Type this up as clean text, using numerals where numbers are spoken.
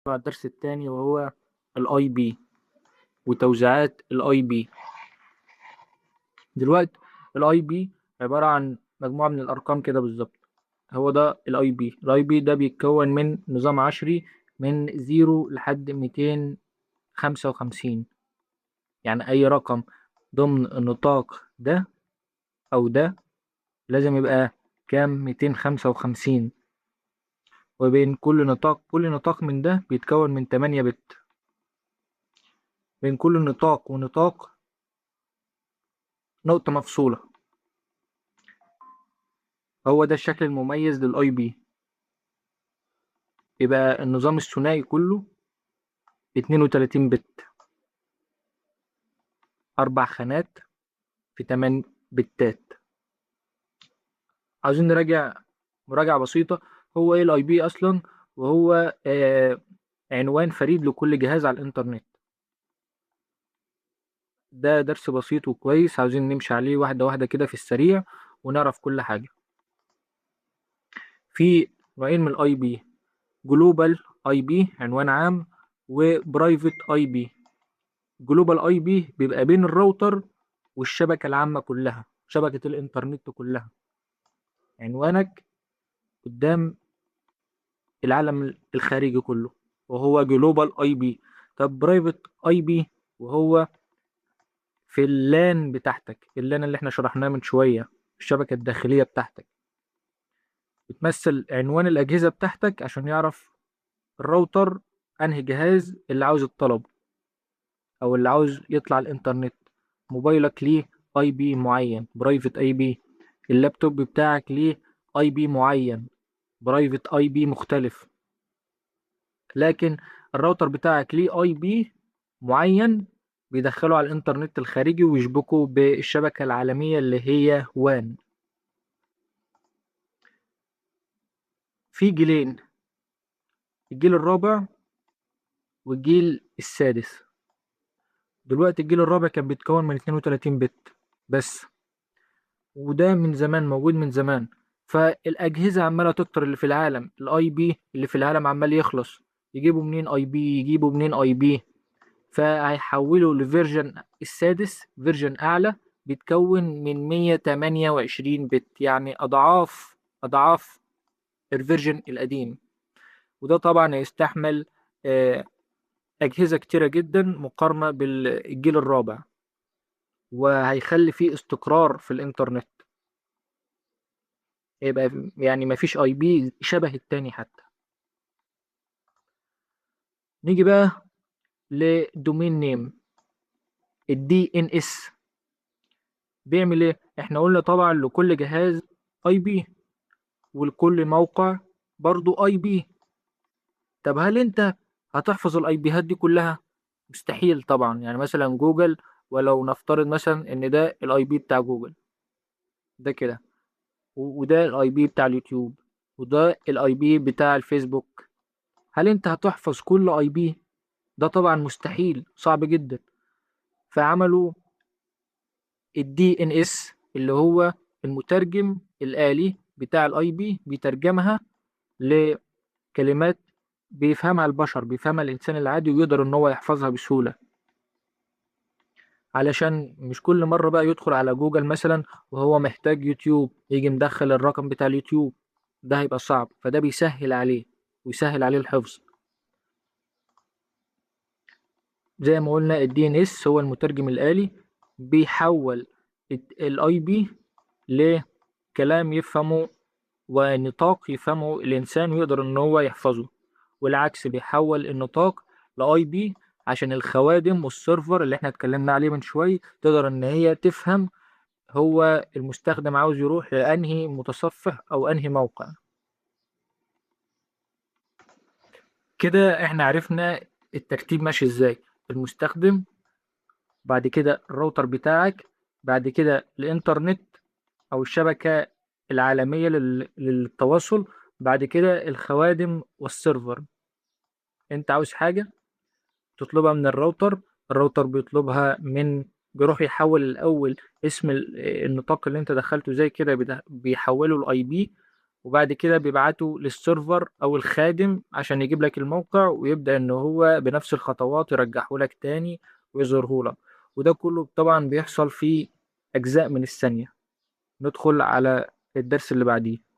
مع الدرس التاني وهو الاي بي وتوزيعات الاي بي. دلوقتي الاي بي عبارة عن مجموعة من الارقام كده بالظبط. هو ده الاي بي ده بيتكون من نظام عشري من 0 لحد 255. يعني اي رقم ضمن النطاق ده او ده لازم يبقى كام؟ 255. وبين كل نطاق من ده بيتكون من 8 بت. بين كل نطاق ونطاق نقطة مفصولة. هو ده الشكل المميز للاي بي. يبقى النظام الثنائي كله 32 بت، 4 خانات في 8 بتات. عاوزين نراجع مراجعة بسيطة. هو ايه الاي بي اصلا؟ وهو عنوان فريد لكل جهاز على الانترنت. ده درس بسيط وكويس، عاوزين نمشي عليه واحدة واحدة كده في السريع ونعرف كل حاجة. في نوعين من الاي بي: جلوبال اي بي عنوان عام، وبرايفت اي بي. جلوبال اي بي بيبقى بين الراوتر والشبكة العامة كلها، شبكة الانترنت كلها. عنوانك قدام العالم الخارجي كله، وهو جلوبال اي بي. طب برايفت اي بي وهو في اللان بتاعتك، اللان اللي احنا شرحناه من شوية، الشبكة الداخلية بتاعتك. بتمثل عنوان الأجهزة بتاعتك عشان يعرف الراوتر انهي جهاز اللي عاوز الطلب او اللي عاوز يطلع الانترنت. موبايلك ليه اي بي معين، برايفت اي بي. اللابتوب بتاعك ليه اي بي معين، برايفت اي بي مختلف. لكن الراوتر بتاعك ليه اي بي معين بيدخله على الانترنت الخارجي ويشبكه بالشبكة العالمية اللي هي وان. في جيلين: الجيل الرابع والجيل السادس. دلوقتي الجيل الرابع كان بيتكون من 32 بت بس، وده من زمان، موجود من زمان. فالأجهزة عمالة تكتر اللي في العالم، الاي بي اللي في العالم عمال يخلص. يجيبوا منين اي بي؟ يجيبوا منين اي بي؟ فهيحولوا لفيرجن السادس، فيرجن أعلى، بيتكون من 128 بت، يعني أضعاف الفيرجن القديم. وده طبعا هيستحمل آه، أجهزة كتيرة جدا مقارنة بالجيل الرابع، وهيخلي فيه استقرار في الإنترنت. يبقى يعني مفيش اي بي شبه التاني حتى. نيجي بقى لدومين نيم، الدي ان اس. بيعمل ايه؟ احنا قلنا طبعا لكل جهاز اي بي، ولكل موقع برضو اي بي. طب هل انت هتحفظ الاي بيهات دي كلها؟ مستحيل طبعا. يعني مثلا جوجل، ولو نفترض مثلا ان ده الاي بي بتاع جوجل، ده كده، وده الاي بي بتاع اليوتيوب، وده الاي بي بتاع الفيسبوك. هل انت هتحفظ كل اي بي؟ ده طبعا مستحيل، صعب جدا. فعملوا الدي ان اس اللي هو المترجم الآلي بتاع الاي بي، بيترجمها لكلمات بيفهمها البشر، بيفهمها الانسان العادي، ويقدر ان هو يحفظها بسهولة. علشان مش كل مرة بقى يدخل على جوجل مثلا وهو محتاج يوتيوب يجي مدخل الرقم بتاع اليوتيوب، ده هيبقى صعب. فده بيسهل عليه ويسهل عليه الحفظ. زي ما قلنا الدي ان اس هو المترجم الآلي، بيحول الاي بي لكلام يفهمه ونطاق يفهمه الإنسان ويقدر إن هو يحفظه. والعكس، بيحول النطاق لأي بي عشان الخوادم والسيرفر اللي احنا اتكلمنا عليه من شوية تقدر إن هي تفهم هو المستخدم عاوز يروح لأنهي متصفح أو أنهي موقع. كده احنا عرفنا الترتيب ماشي ازاي: المستخدم، بعد كده الراوتر بتاعك، بعد كده الإنترنت أو الشبكة العالمية للتواصل، بعد كده الخوادم والسيرفر. انت عاوز حاجة تطلبها من الراوتر، الراوتر بيطلبها بيروح يحول الأول اسم النطاق اللي انت دخلته زي كده، بيحوله الاي بي، وبعد كده بيبعته للسيرفر او الخادم عشان يجيب لك الموقع، ويبدأ ان هو بنفس الخطوات يرجعه لك تاني ويظهره لك. وده كله طبعا بيحصل في اجزاء من الثانية. ندخل على الدرس اللي بعديه.